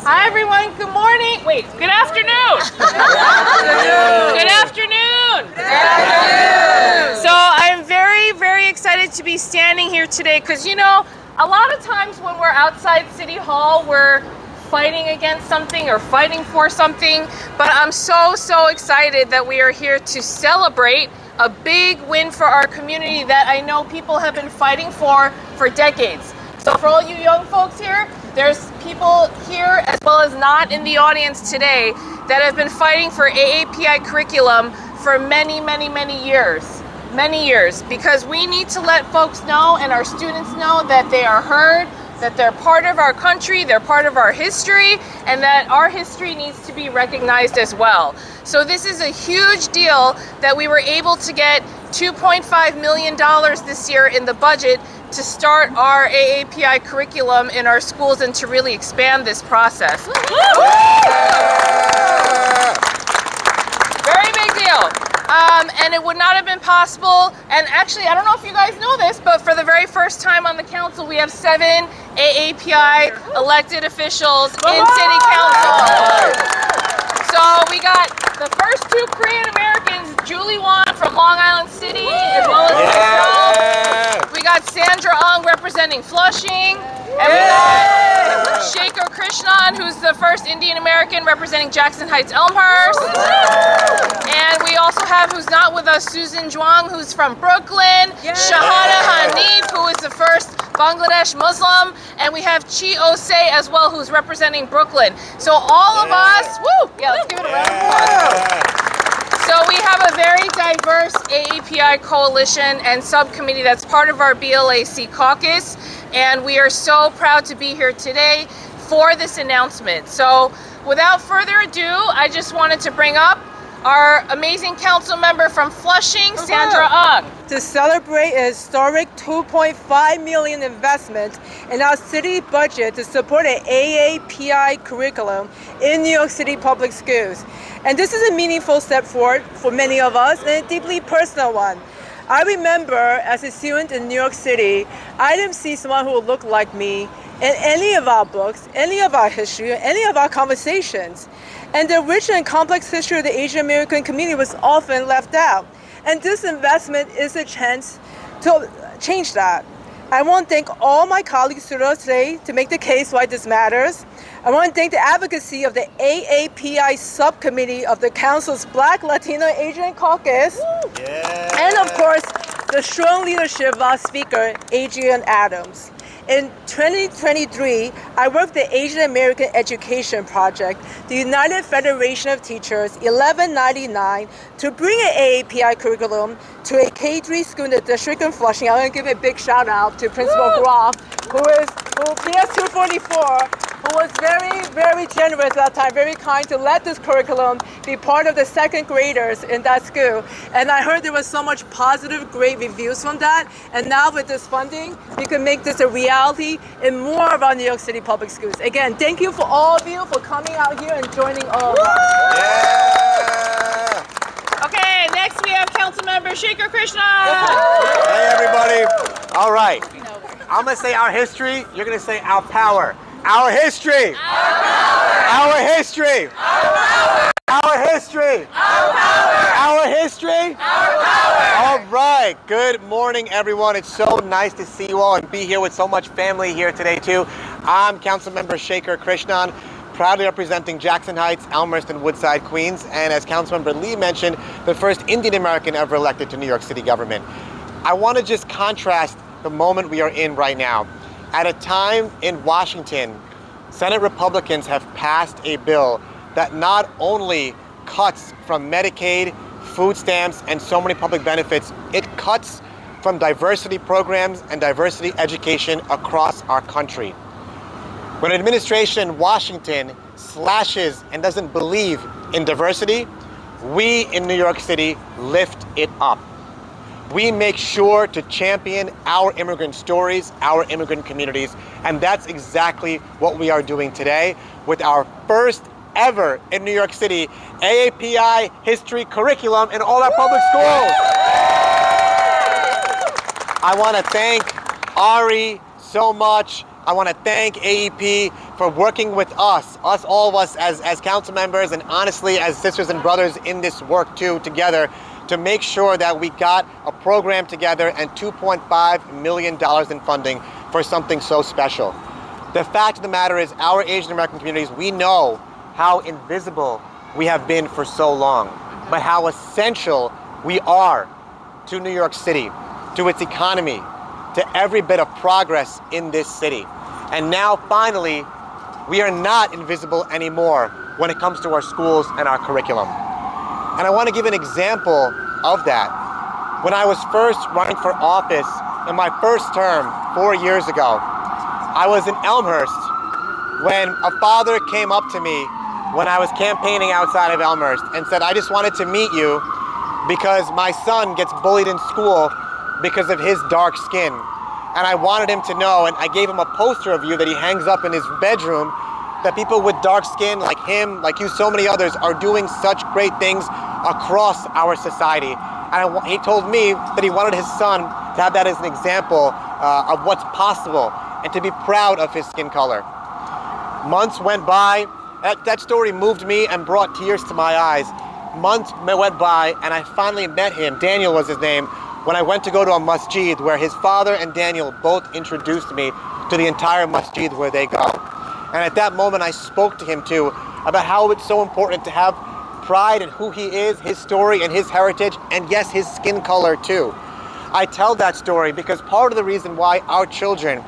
Hi everyone, good morning. Wait, good afternoon. Good afternoon. Good afternoon. So I'm very, very excited to be standing here today because, you know, a lot of times when we're outside City Hall, we're fighting against something or fighting for something, but I'm so excited that we are here to celebrate a big win for our community that I know people have been fighting for decades. So for all you young folks here, there's people here as well as not in the audience today that have been fighting for AAPI curriculum for many years. Many years, because we need to let folks know and our students know that they are heard, that they're part of our country, they're part of our history, and that our history needs to be recognized as well. So this is a huge deal that we were able to get $2.5 million this year in the budget to start our AAPI curriculum in our schools and to really expand this process. Very big deal. And it would not have been possible, and actually I don't know if you guys know this, but for the very first time on the council we have 7 AAPI elected officials in city council. So we got the first 2 Korean Americans, Julie Won from Long Island City, as well as myself. We got Sandra Ong representing Flushing, and we got Shaker Krishnan, who's the first Indian American representing Jackson Heights Elmhurst. And we also have, who's not with us, Susan Zhuang, who's from Brooklyn, Shahada Hanif, who is the first Bangladesh Muslim, and we have Chi Osei as well, who's representing Brooklyn. So all of us, let's give it a round of applause. So we have a very diverse AAPI coalition and subcommittee that's part of our BLAC caucus, and we are so proud to be here today for this announcement. So without further ado, I just wanted to bring up our amazing council member from Flushing, Sandra Ong. To celebrate a historic $2.5 million investment in our city budget to support an AAPI curriculum in New York City public schools. And this is a meaningful step forward for many of us and a deeply personal one. I remember as a student in New York City, I didn't see someone who looked like me in any of our books, any of our history, any of our conversations. And the rich and complex history of the Asian American community was often left out. And this investment is a chance to change that. I want to thank all my colleagues today to make the case why this matters. I want to thank the advocacy of the AAPI subcommittee of the Council's Black, Latino, Asian Caucus. And of course, the strong leadership of our speaker, Adrian Adams. In 2023, I worked with the Asian American Education Project, the United Federation of Teachers, 1199, to bring an AAPI curriculum to a K-3 school in the district in Flushing. I'm going to give a big shout out to Principal Groff, who PS244, who was very generous at that time, very kind to let this curriculum be part of the second graders in that school. And I heard there was so much positive, great reviews from that. And now with this funding, we can make this a reality in more of our New York City public schools. Again, thank you for all of you for coming out here and joining all of us. Okay, next we have Councilmember Shaker Krishnan. Hey everybody. All right. I'm going to say our history, you're going to say our power. Our history. Our power. Our history. Our power. Our history. Our power. Our history. Our power. All right. Good morning, everyone. It's so nice to see you all and be here with so much family here today, too. I'm Councilmember Shaker Krishnan, proudly representing Jackson Heights, Elmhurst, and Woodside, Queens. And as Councilmember Lee mentioned, the first Indian American ever elected to New York City government. I want to just contrast the moment we are in right now. At a time in Washington, Senate Republicans have passed a bill that not only cuts from Medicaid, food stamps, and so many public benefits, it cuts from diversity programs and diversity education across our country. When an administration in Washington slashes and doesn't believe in diversity, we in New York City lift it up. We make sure to champion our immigrant stories, our immigrant communities, and that's exactly what we are doing today with our first ever in New York City AAPI history curriculum in all our public schools. I want to thank Ari so much, I want to thank AAPI for working with us, all of us as council members, and honestly as sisters and brothers in this work too, together, to make sure that we got a program together and $2.5 million in funding for something so special. The fact of the matter is, our Asian American communities, we know how invisible we have been for so long, but how essential we are to New York City, to its economy, to every bit of progress in this city. And now, finally, we are not invisible anymore when it comes to our schools and our curriculum. And I want to give an example of that. When I was first running for office in my first term 4 years ago, I was in Elmhurst when a father came up to me when I was campaigning outside of Elmhurst and said, I just wanted to meet you because my son gets bullied in school because of his dark skin. And I wanted him to know, and I gave him a poster of you that he hangs up in his bedroom, that people with dark skin like him, like you, so many others, are doing such great things across our society. And he told me that he wanted his son to have that as an example of what's possible and to be proud of his skin color. Months went by. That story moved me and brought tears to my eyes. Months went by, and I finally met him. Daniel was his name. When I went to go to a masjid where his father and Daniel both introduced me to the entire masjid where they go. And at that moment, I spoke to him too about how it's so important to have pride in who he is, his story and his heritage, and yes, his skin color too. I tell that story because part of the reason why our children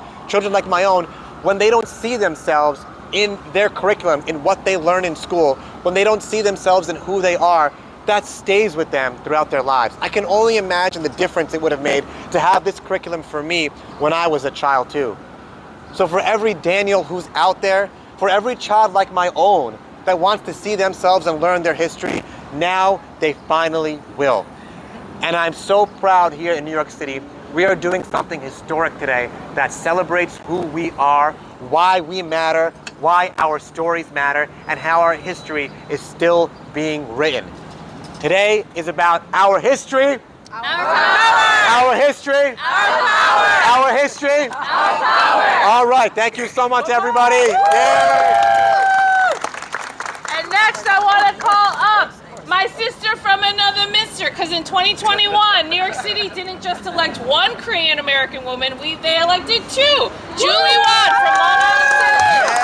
like my own, when they don't see themselves in their curriculum, in what they learn in school, when they don't see themselves in who they are, that stays with them throughout their lives. I can only imagine the difference it would have made to have this curriculum for me when I was a child too. So for every Daniel who's out there, for every child like my own that wants to see themselves and learn their history, now they finally will. And I'm so proud here in New York City, we are doing something historic today that celebrates who we are, why we matter, why our stories matter, and how our history is still being written. Today is about our history, our power. Our history, our power. Our history, our power. All right, thank you so much, everybody. Yay. And next, I want to call up my sister from another mister, because in 2021, New York City didn't just elect one Korean American woman, they elected two. Julie Won from Long Island City.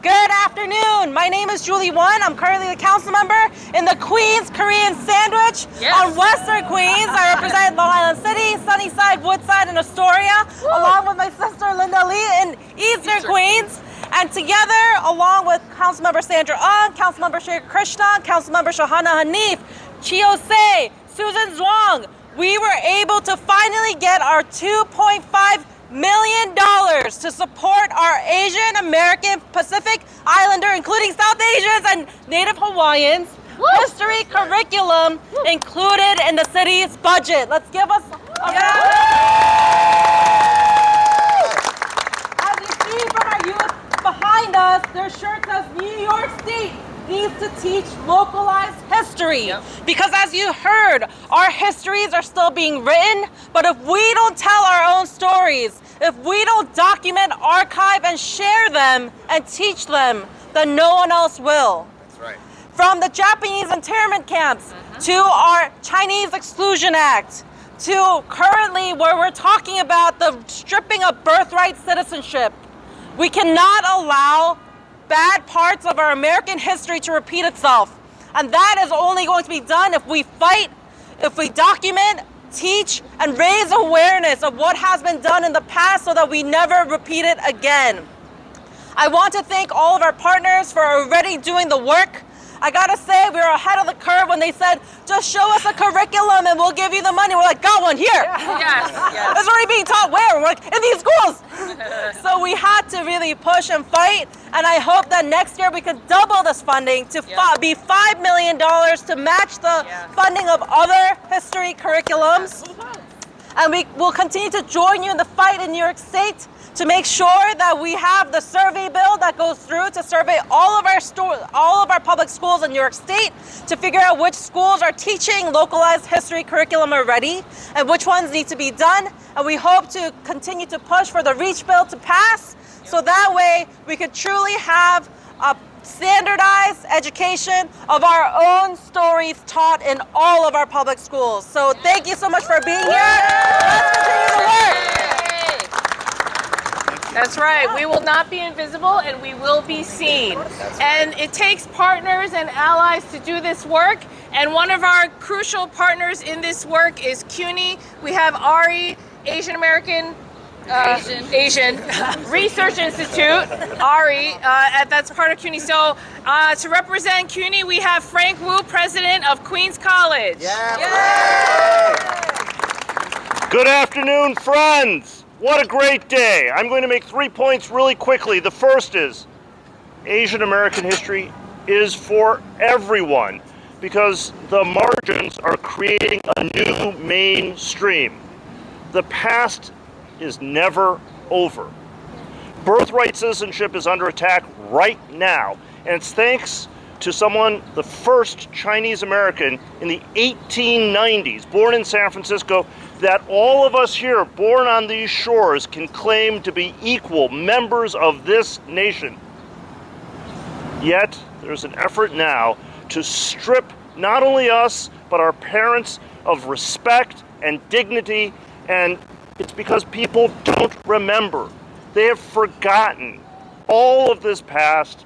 Good afternoon. My name is Julie Won. I'm currently the council member in the Queens Korean Sandwich on Western Queens. I represent Long Island City, Sunnyside, Woodside, and Astoria, along with my sister Linda Lee in Eastern Queens. And together, along with Councilmember Sandra Ung, Councilmember Shri Krishna, Councilmember Shahana Hanif, Chio Se, Susan Zhuang, we were able to finally get our $2.5 million to support our Asian American Pacific Islander, including South Asians and Native Hawaiians, history curriculum included in the city's budget. Let's give us a round. As you see from our youth behind us, their shirt says New York State needs to teach localized history. Because as you heard, our histories are still being written, but if we don't tell our own stories, if we don't document, archive, and share them and teach them, then no one else will. That's right. From the Japanese internment camps to our Chinese Exclusion Act, to currently where we're talking about the stripping of birthright citizenship, we cannot allow bad parts of our American history to repeat itself. And that is only going to be done if we fight, if we document, teach, and raise awareness of what has been done in the past so that we never repeat it again. I want to thank all of our partners for already doing the work. I gotta say, we were ahead of the curve when they said, just show us a curriculum and we'll give you the money. We're like, got one here. Yes. It's already being taught where? We're like, in these schools. So we had to really push and fight. And I hope that next year we can double this funding to be $5 million to match the funding of other history curriculums. And we will continue to join you in the fight in New York State to make sure that we have the survey bill that goes through to survey all of our public schools in New York State to figure out which schools are teaching localized history curriculum already and which ones need to be done. And we hope to continue to push for the REACH bill to pass so that way we could truly have a standardized education of our own stories taught in all of our public schools. So thank you so much for being here. Let's continue to work. That's right. We will not be invisible and we will be seen. And it takes partners and allies to do this work. And one of our crucial partners in this work is CUNY. We have ARI, Asian American Asian Research Institute, ARI, that's part of CUNY. So to represent CUNY, we have Frank Wu, president of Queens College. Good afternoon, friends. What a great day. I'm going to make 3 points really quickly. The first is Asian American history is for everyone because the margins are creating a new mainstream. The past is never over. Birthright citizenship is under attack right now, and it's thanks to someone, the first Chinese American in the 1890s, born in San Francisco, that all of us here, born on these shores, can claim to be equal members of this nation. Yet, there's an effort now to strip not only us, but our parents of respect and dignity, and it's because people don't remember. They have forgotten all of this past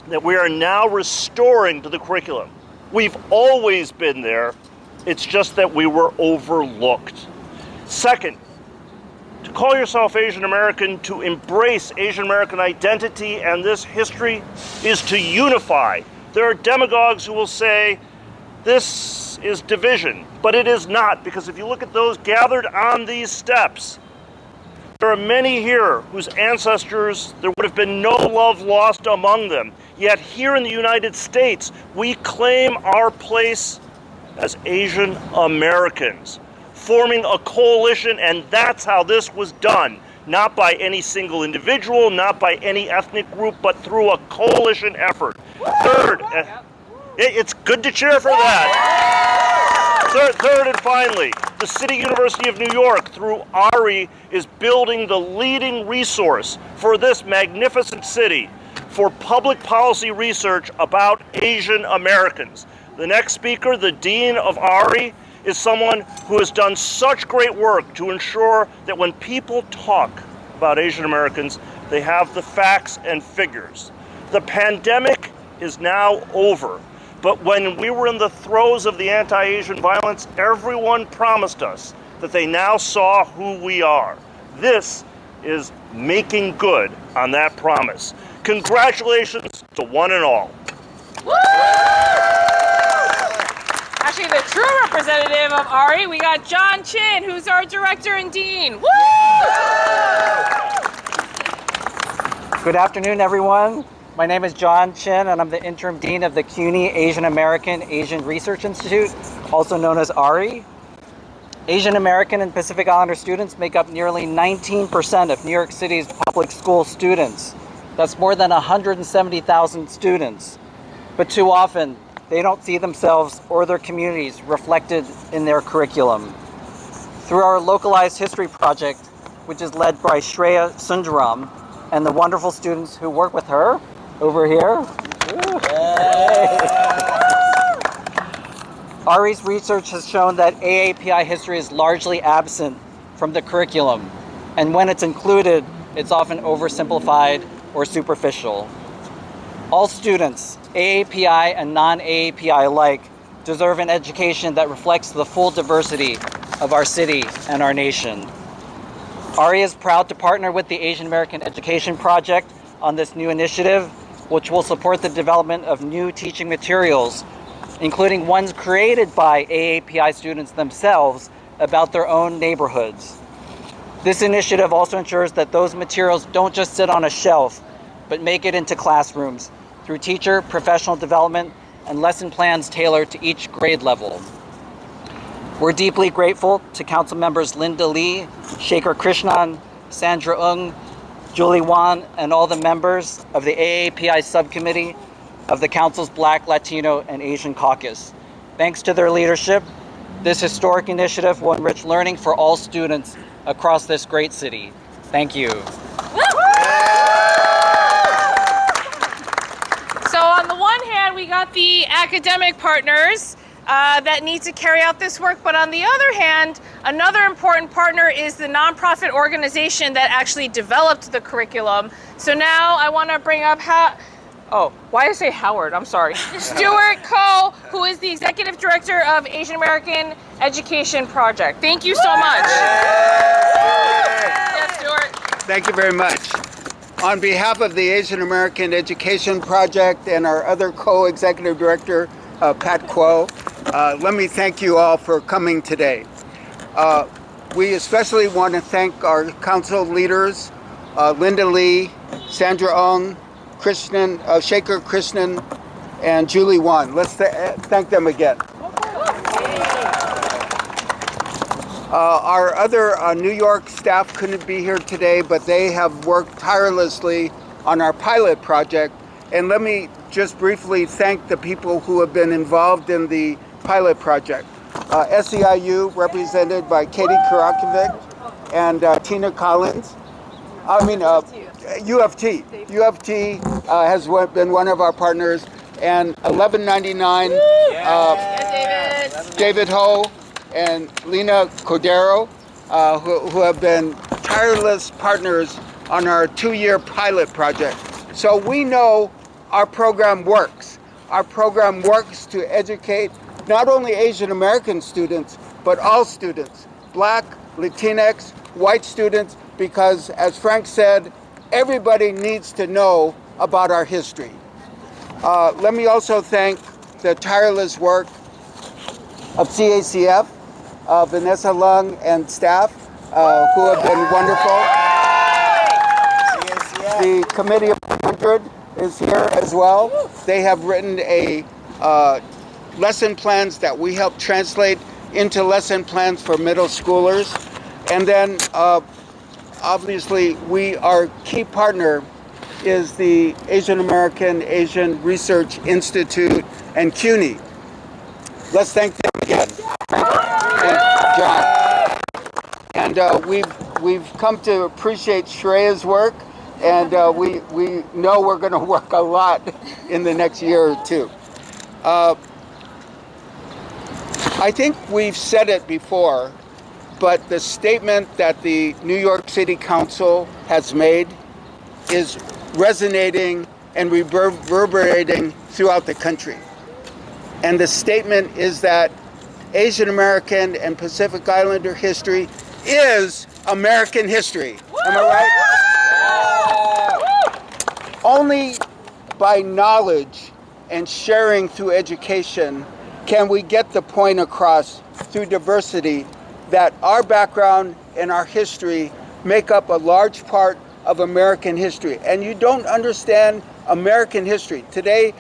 that we are now restoring to the curriculum. We've always been there. It's just that we were overlooked. Second, to call yourself Asian American, to embrace Asian American identity and this history is to unify. There are demagogues who will say this is division, but it is not, because if you look at those gathered on these steps, there are many here whose ancestors, there would have been no love lost among them. Yet here in the United States, we claim our place as Asian Americans, forming a coalition, and that's how this was done. Not by any single individual, not by any ethnic group, but through a coalition effort. Third, it's good to cheer for that. Third and finally, the City University of New York, through ARI, is building the leading resource for this magnificent city for public policy research about Asian Americans. The next speaker, the Dean of ARI, is someone who has done such great work to ensure that when people talk about Asian Americans, they have the facts and figures. The pandemic is now over, but when we were in the throes of the anti-Asian violence, everyone promised us that they now saw who we are. This is making good on that promise. Congratulations to one and all. Woo! Actually, the true representative of ARI, we got John Chin, who's our director and dean. Woo! Good afternoon, everyone. My name is John Chin, and I'm the interim dean of the CUNY Asian American Asian Research Institute, also known as ARI. Asian American and Pacific Islander students make up nearly 19% of New York City's public school students. That's more than 170,000 students. But too often, they don't see themselves or their communities reflected in their curriculum. Through our localized history project, which is led by Shreya Sundaram and the wonderful students who work with her over here. ARI's research has shown that AAPI history is largely absent from the curriculum, and when it's included, it's often oversimplified or superficial. All students, AAPI and non-AAPI alike, deserve an education that reflects the full diversity of our city and our nation. ARI is proud to partner with the Asian American Education Project on this new initiative, which will support the development of new teaching materials, including ones created by AAPI students themselves about their own neighborhoods. This initiative also ensures that those materials don't just sit on a shelf, but make it into classrooms through teacher professional development and lesson plans tailored to each grade level. We're deeply grateful to Council members Linda Lee, Shaker Krishnan, Sandra Ung, Julie Wan, and all the members of the AAPI subcommittee of the Council's Black, Latino, and Asian Caucus. Thanks to their leadership, this historic initiative will enrich learning for all students across this great city. Thank you. So on the one hand, we got the academic partners that need to carry out this work, but on the other hand, another important partner is the nonprofit organization that actually developed the curriculum. So now I want to bring up why did I say Howard? I'm sorry. Stuart Coe, who is the Executive Director of Asian American Education Project. Thank you so much. Yes, Stuart. Thank you very much. On behalf of the Asian American Education Project and our other co-executive director, Pat Kuo, let me thank you all for coming today. We especially want to thank our council leaders, Linda Lee, Sandra Ong, Shaker Krishnan, and Julie Wan. Let's thank them again. Our other New York staff couldn't be here today, but they have worked tirelessly on our pilot project. And let me just briefly thank the people who have been involved in the pilot project. SEIU, represented by Katie Karakovic and Tina Collins. UFT. UFT has been one of our partners, and 1199, David Ho and Lena Cordero, who have been tireless partners on our 2-year pilot project. So we know our program works. Our program works to educate not only Asian American students, but all students, Black, Latinx, white students, because as Frank said, everybody needs to know about our history. Let me also thank the tireless work of CACF, Vanessa Lung and staff, who have been wonderful. The Committee of 100 is here as well. They have written lesson plans that we help translate into lesson plans for middle schoolers. And then obviously our key partner is the Asian American Asian Research Institute and CUNY. Let's thank them again. And John. And we've come to appreciate Shreya's work, and we know we're going to work a lot in the next year or two. I think we've said it before, but the statement that the New York City Council has made is resonating and reverberating throughout the country. And the statement is that Asian American and Pacific Islander history is American history. Am I right? Only by knowledge and sharing through education can we get the point across through diversity that our background and our history make up a large part of American history. And you don't understand American history. Today,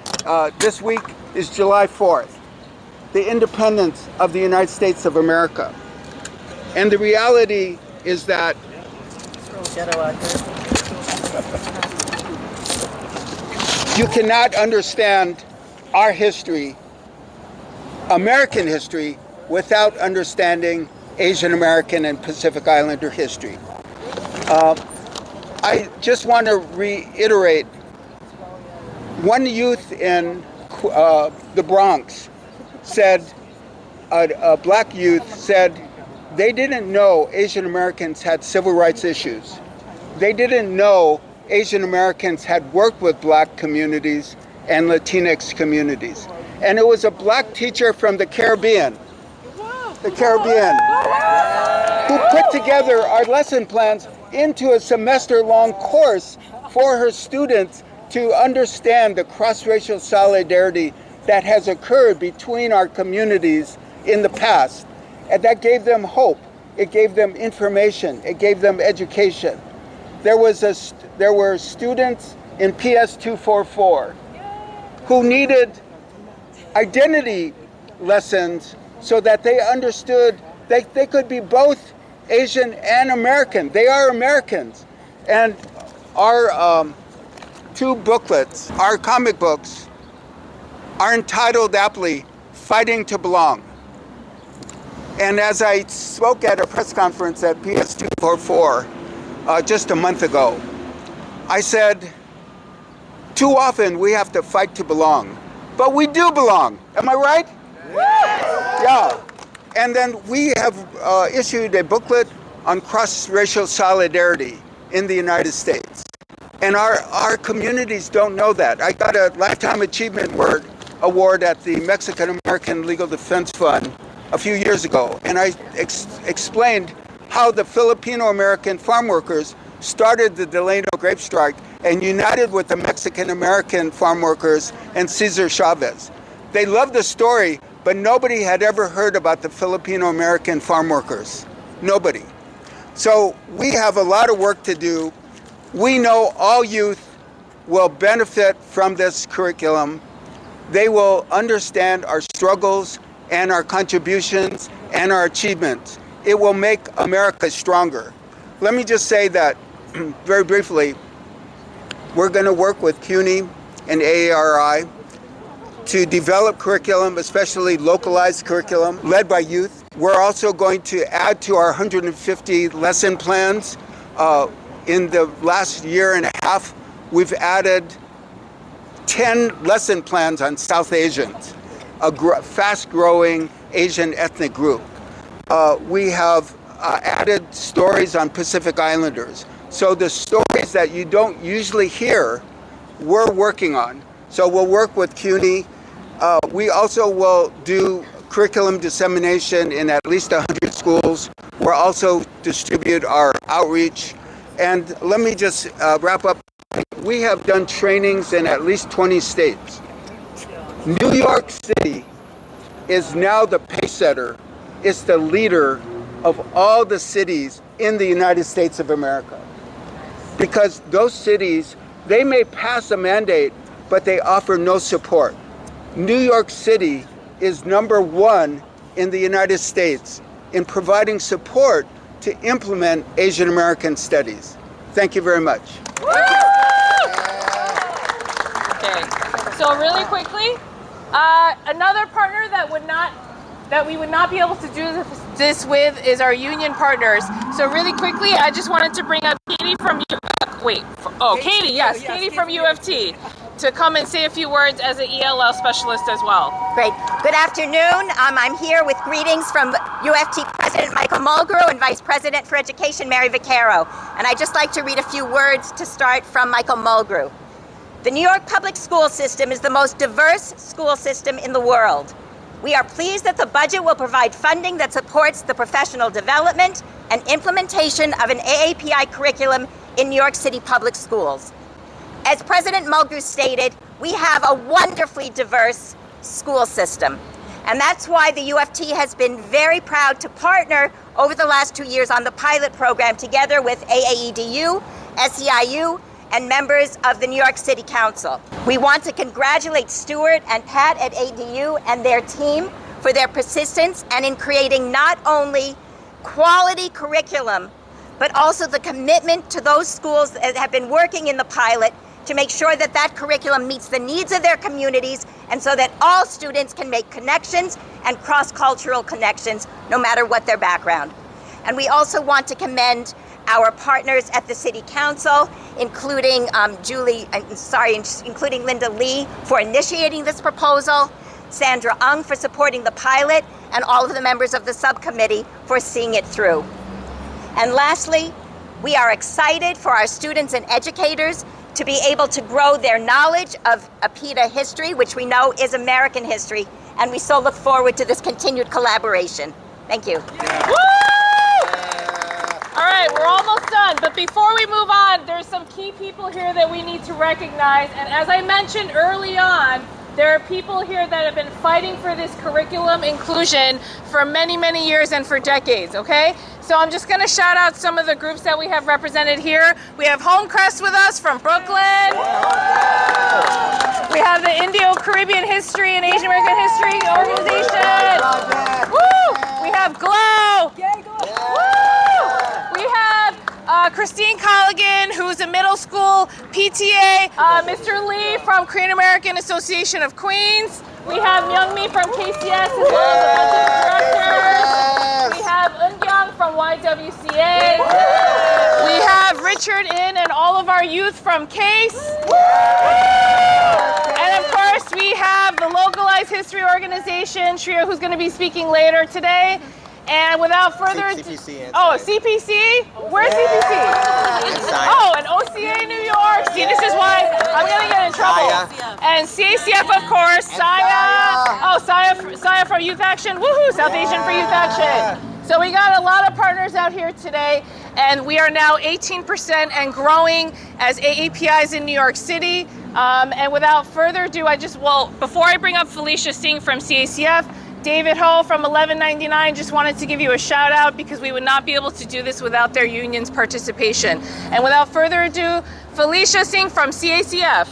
this week is July 4th, the independence of the United States of America. And the reality is that you cannot understand our history, American history, without understanding Asian American and Pacific Islander history. I just want to reiterate, one youth in the Bronx said, a black youth said, they didn't know Asian Americans had civil rights issues. They didn't know Asian Americans had worked with Black communities and Latinx communities. And it was a Black teacher from the Caribbean, who put together our lesson plans into a semester-long course for her students to understand the cross-racial solidarity that has occurred between our communities in the past. And that gave them hope. It gave them information. It gave them education. There were students in PS 244 who needed identity lessons so that they understood they could be both Asian and American. They are Americans. And our two booklets, our comic books, are entitled aptly, Fighting to Belong. And as I spoke at a press conference at PS244 just a month ago, I said, too often we have to fight to belong, but we do belong. Am I right? Yeah. And then we have issued a booklet on cross-racial solidarity in the United States. And our communities don't know that. I got a Lifetime Achievement Award at the Mexican American Legal Defense Fund a few years ago. And I explained how the Filipino American farm workers started the Delano grape strike and united with the Mexican American farm workers and Cesar Chavez. They loved the story, but nobody had ever heard about the Filipino American farm workers. Nobody. So we have a lot of work to do. We know all youth will benefit from this curriculum. They will understand our struggles and our contributions and our achievements. It will make America stronger. Let me just say that very briefly, we're going to work with CUNY and AARI to develop curriculum, especially localized curriculum led by youth. We're also going to add to our 150 lesson plans. In the last year and a half, we've added 10 lesson plans on South Asians, a fast-growing Asian ethnic group. We have added stories on Pacific Islanders. So the stories that you don't usually hear, we're working on. So we'll work with CUNY. We also will do curriculum dissemination in at least 100 schools. We'll also distribute our outreach. And let me just wrap up. We have done trainings in at least 20 states. New York City is now the pace setter. It's the leader of all the cities in the United States of America. Because those cities, they may pass a mandate, but they offer no support. New York City is #1 in the United States in providing support to implement Asian American studies. Thank you very much. Okay, so really quickly, another partner that we would not be able to do this with is our union partners. So really quickly, I just wanted to bring up Katie from Katie from UFT to come and say a few words as an ELL specialist as well. Great. Good afternoon. I'm here with greetings from UFT President Michael Mulgrew and Vice President for Education Mary Vaccaro. And I'd just like to read a few words to start from Michael Mulgrew. The New York public school system is the most diverse school system in the world. We are pleased that the budget will provide funding that supports the professional development and implementation of an AAPI curriculum in New York City public schools. As President Mulgrew stated, we have a wonderfully diverse school system. And that's why the UFT has been very proud to partner over the last 2 years on the pilot program together with AAEDU, SEIU, and members of the New York City Council. We want to congratulate Stuart and Pat at ADU and their team for their persistence and in creating not only quality curriculum, but also the commitment to those schools that have been working in the pilot to make sure that that curriculum meets the needs of their communities and so that all students can make connections and cross-cultural connections no matter what their background. And we also want to commend our partners at the City Council, including including Linda Lee for initiating this proposal, Sandra Ung for supporting the pilot, and all of the members of the subcommittee for seeing it through. And lastly, we are excited for our students and educators to be able to grow their knowledge of APITA history, which we know is American history, and we so look forward to this continued collaboration. Thank you. Woo! All right, we're almost done, but before we move on, there's some key people here that we need to recognize, and as I mentioned early on, There are people here that have been fighting for this curriculum inclusion for many, many years and for decades, okay? So I'm just gonna shout out some of the groups that we have represented here. We have Homecrest with us from Brooklyn. We have the Indo-Caribbean History and Asian American History Organization. Woo! We have GLOW. Woo! We have Christine Colligan, who's a middle school PTA. Mr. Lee from Korean American Association of Queens. We have Myungmi from KCS as well as a bunch of directors. We have Eungyang from YWCA. We have Richard In and all of our youth from CASE. And of course, we have the Localized History Organization, Shreya, who's going to be speaking later today. And without further ado, CPC? Where's CPC? Oh, and OCA New York. See, this is why I'm going to get in trouble. And CACF, of course. Saya. Oh, Saya from Youth Action. Woohoo, South Asian for Youth Action. So we got a lot of partners out here today, and we are now 18% and growing as AAPIs in New York City. And without further ado, before I bring up Felicia Singh from CACF, David Ho from 1199 just wanted to give you a shout out because we would not be able to do this without their union's participation. And without further ado, Felicia Singh from CACF.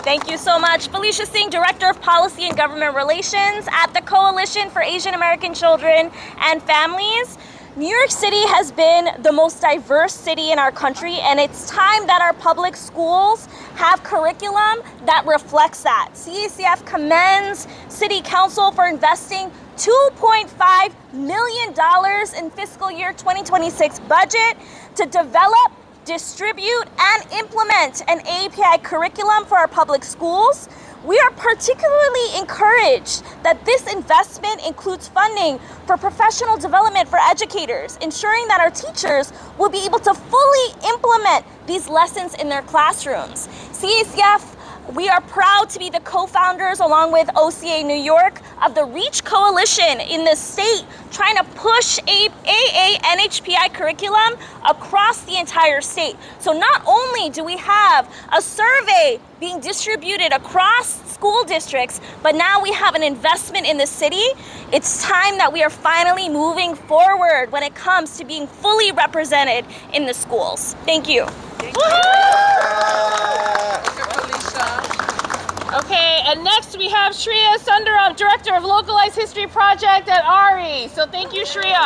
Thank you so much. Felicia Singh, Director of Policy and Government Relations at the Coalition for Asian American Children and Families. New York City has been the most diverse city in our country, and it's time that our public schools have curriculum that reflects that. CACF commends City Council for investing $2.5 million in fiscal year 2026 budget to develop, distribute, and implement an AAPI curriculum for our public schools. We are particularly encouraged that this investment includes funding for professional development for educators, ensuring that our teachers will be able to fully implement these lessons in their classrooms. CACF, we are proud to be the co-founders, along with OCA New York, of the REACH Coalition in the state, trying to push AA NHPI curriculum across the entire state. So not only do we have a survey being distributed across school districts, but now we have an investment in the city. It's time that we are finally moving forward when it comes to being fully represented in the schools. Thank you. Okay, and next we have Shreya Sundaram, Director of Localized History Project at ARI. So thank you, Shreya.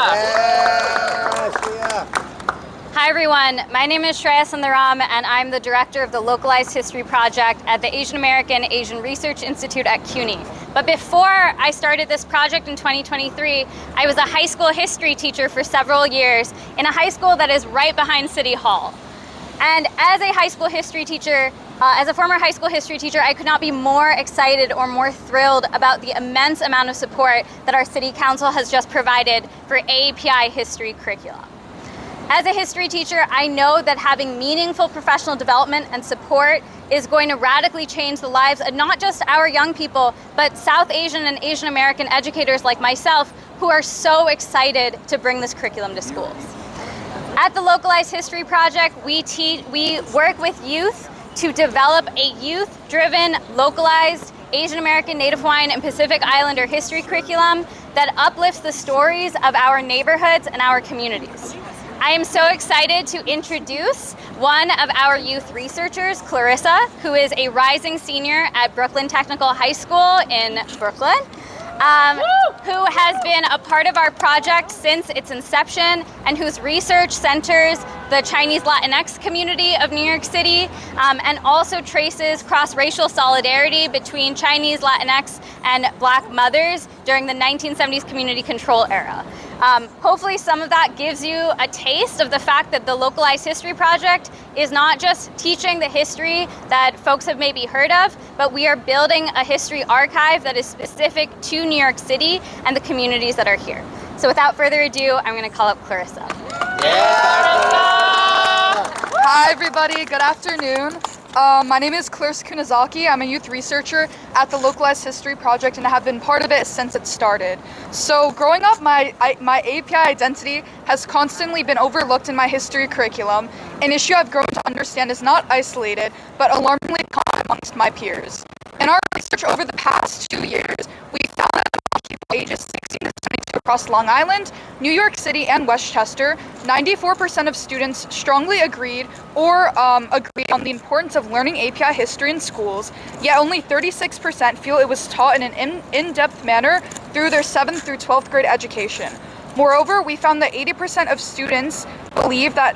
Hi everyone, my name is Shreya Sundaram and I'm the Director of the Localized History Project at the Asian American Asian Research Institute at CUNY. But before I started this project in 2023, I was a high school history teacher for several years in a high school that is right behind City Hall. And as a high school history teacher, as a former high school history teacher, I could not be more excited or more thrilled about the immense amount of support that our City Council has just provided for AAPI history curriculum. As a history teacher, I know that having meaningful professional development and support is going to radically change the lives of not just our young people, but South Asian and Asian American educators like myself who are so excited to bring this curriculum to schools. At the Localized History Project, we work with youth to develop a youth-driven, localized Asian American, Native Hawaiian, and Pacific Islander history curriculum that uplifts the stories of our neighborhoods and our communities. I am so excited to introduce one of our youth researchers, Clarissa, who is a rising senior at Brooklyn Technical High School in Brooklyn, who has been a part of our project since its inception and whose research centers the Chinese Latinx community of New York City and also traces cross-racial solidarity between Chinese Latinx and Black mothers during the 1970s community control era. Hopefully some of that gives you a taste of the fact that the Localized History Project is not just teaching the history that folks have maybe heard of, but we are building a history archive that is specific to New York City and the communities that are here. So without further ado, I'm going to call up Clarissa. Hi everybody, good afternoon. My name is Clarissa Kunizaki. I'm a youth researcher at the Localized History Project and I have been part of it since it started. So growing up, my API identity has constantly been overlooked in my history curriculum. An issue I've grown to understand is not isolated, but alarmingly common amongst my peers. In our research over the past 2 years, we found that people ages 16 to 22 across Long Island, New York City, and Westchester, 94% of students strongly agreed or agreed on the importance of learning API history in schools, yet only 36% feel it was taught in an in-depth manner through their 7th through 12th grade education. Moreover, we found that 80% of students believe that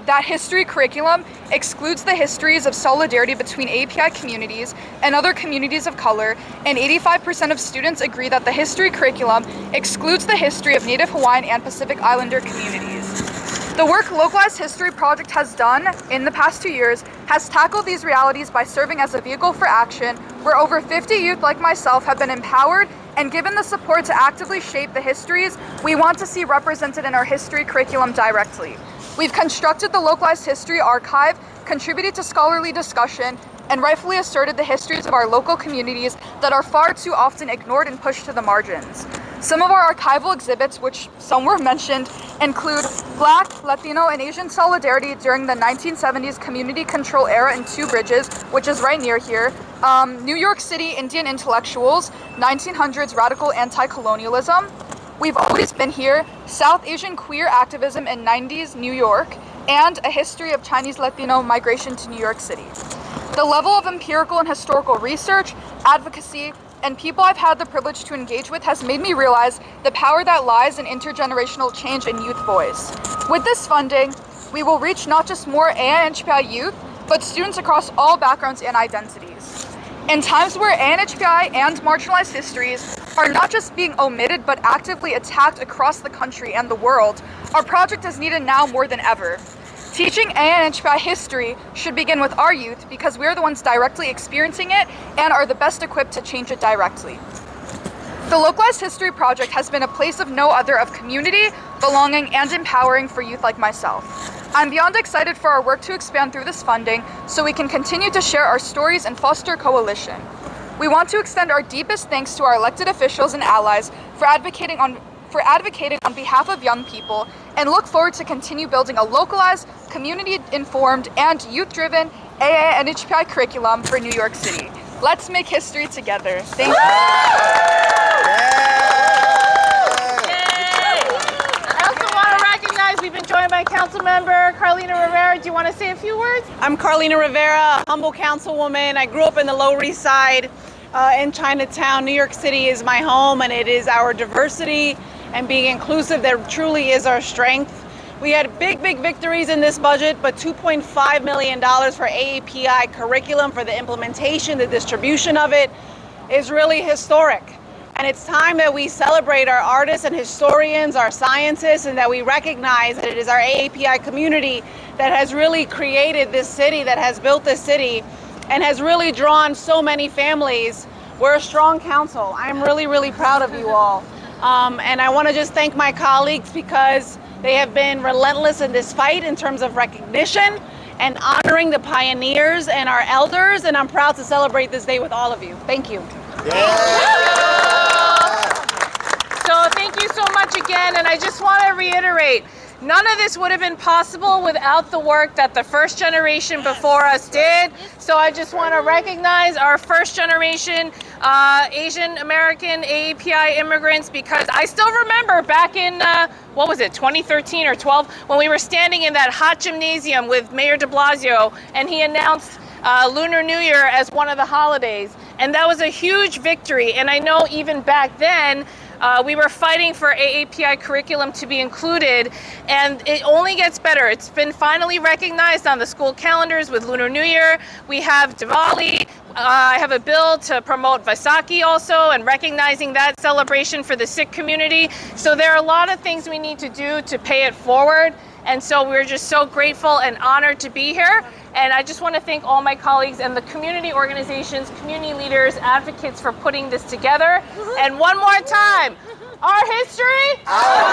that history curriculum excludes the histories of solidarity between API communities and other communities of color, and 85% of students agree that the history curriculum excludes the history of Native Hawaiian and Pacific Islander communities. The work Localized History Project has done in the past 2 years has tackled these realities by serving as a vehicle for action, where over 50 youth like myself have been empowered and given the support to actively shape the histories we want to see represented in our history curriculum directly. We've constructed the Localized History Archive, contributed to scholarly discussion, and rightfully asserted the histories of our local communities that are far too often ignored and pushed to the margins. Some of our archival exhibits, which some were mentioned, include Black, Latino, and Asian solidarity during the 1970s community control era in Two Bridges, which is right near here, New York City Indian intellectuals, 1900s radical anti-colonialism, We've Always Been Here, South Asian queer activism in 90s New York, and a history of Chinese Latino migration to New York City. The level of empirical and historical research, advocacy, and people I've had the privilege to engage with has made me realize the power that lies in intergenerational change and youth voice. With this funding, we will reach not just more ANHPI youth, but students across all backgrounds and identities. In times where ANHPI and marginalized histories are not just being omitted but actively attacked across the country and the world, our project is needed now more than ever. Teaching ANHPI history should begin with our youth because we are the ones directly experiencing it and are the best equipped to change it directly. The Localized History Project has been a place of no other of community, belonging, and empowering for youth like myself. I'm beyond excited for our work to expand through this funding so we can continue to share our stories and foster coalition. We want to extend our deepest thanks to our elected officials and allies for advocating on behalf of young people, and look forward to continue building a localized, community-informed, and youth-driven AA and HPI curriculum for New York City. Let's make history together. Thank you. I also want to recognize we've been joined by Council Member Carlina Rivera. Do you want to say a few words? I'm Carlina Rivera, a humble councilwoman. I grew up in the Lower East Side in Chinatown. New York City is my home, and it is our diversity and being inclusive that truly is our strength. We had big victories in this budget, but $2.5 million for AAPI curriculum for the implementation, the distribution of it is really historic. And it's time that we celebrate our artists and historians, our scientists, and that we recognize that it is our AAPI community that has really created this city, that has built this city, and has really drawn so many families. We're a strong council. I'm really proud of you all. And I want to just thank my colleagues because they have been relentless in this fight in terms of recognition and honoring the pioneers and our elders, and I'm proud to celebrate this day with all of you. Thank you. So thank you so much again, and I just want to reiterate, none of this would have been possible without the work that the first generation before us did. So I just want to recognize our first generation Asian American AAPI immigrants, because I still remember back in, 2013 or 12, when we were standing in that hot gymnasium with Mayor de Blasio, and he announced Lunar New Year as one of the holidays. And that was a huge victory. And I know even back then, we were fighting for AAPI curriculum to be included, and it only gets better. It's been finally recognized on the school calendars with Lunar New Year. We have Diwali. I have a bill to promote Vaisakhi also, and recognizing that celebration for the Sikh community. So there are a lot of things we need to do to pay it forward. And so we're just so grateful and honored to be here. And I just want to thank all my colleagues and the community organizations, community leaders, advocates for putting this together. And one more time, our history, our